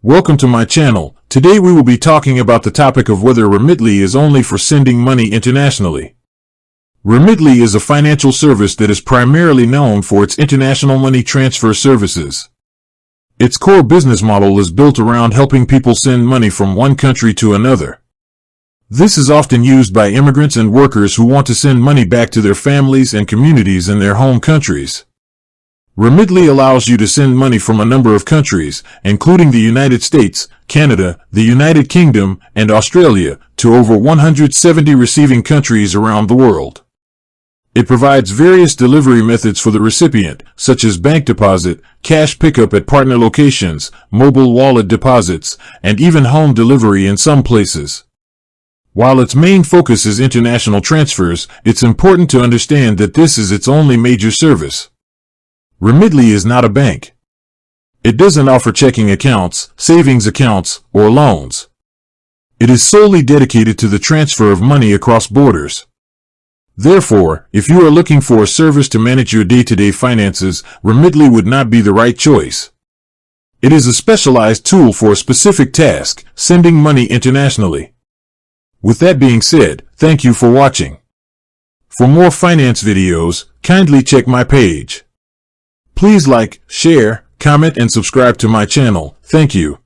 Welcome to my channel. Today we will be talking about the topic of whether Remitly is only for sending money internationally. Remitly is a financial service that is primarily known for its international money transfer services. Its core business model is built around helping people send money from one country to another. This is often used by immigrants and workers who want to send money back to their families and communities in their home countries. Remitly allows you to send money from a number of countries, including the United States, Canada, the United Kingdom, and Australia, to over 170 receiving countries around the world. It provides various delivery methods for the recipient, such as bank deposit, cash pickup at partner locations, mobile wallet deposits, and even home delivery in some places. While its main focus is international transfers, it's important to understand that this is its only major service. Remitly is not a bank. It doesn't offer checking accounts, savings accounts, or loans. It is solely dedicated to the transfer of money across borders. Therefore, if you are looking for a service to manage your day-to-day finances, Remitly would not be the right choice. It is a specialized tool for a specific task, sending money internationally. With that being said, thank you for watching. For more finance videos, kindly check my page. Please like, share, comment, and subscribe to my channel. Thank you.